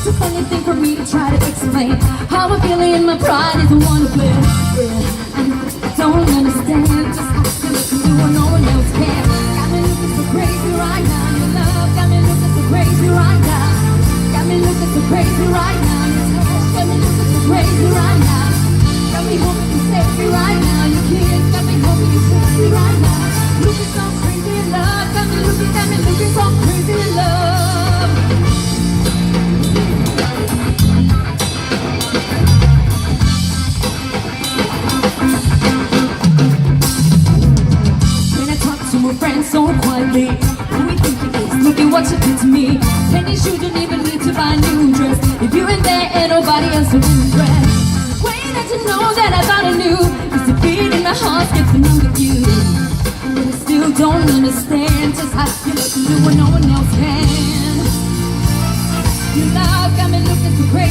It's a funny thing for me to try to explain how I'm feeling and my pride is the one to blame. Yeah, I don't understand just how you look and do what no one else can. Got me looking so crazy right now. Your love got me looking so crazy right now. Got me looking so crazy right now. Your touch got me looking so crazy right now. Got me hoping you save me right now. Your kiss got me hoping you save me right now. Looking so crazy in love. Got me looking so crazy in love. When I talk to a friend so quietly, who we think it is, look at what you did to me. Penny shoes, don't even need to buy a new dress. If you ain't there, ain't nobody else will impress. Way that you know that I thought I knew, is the beat in my heart gets to know with you. But I still don't understand just how you look and do what no one else can. Your love got me looking so crazy.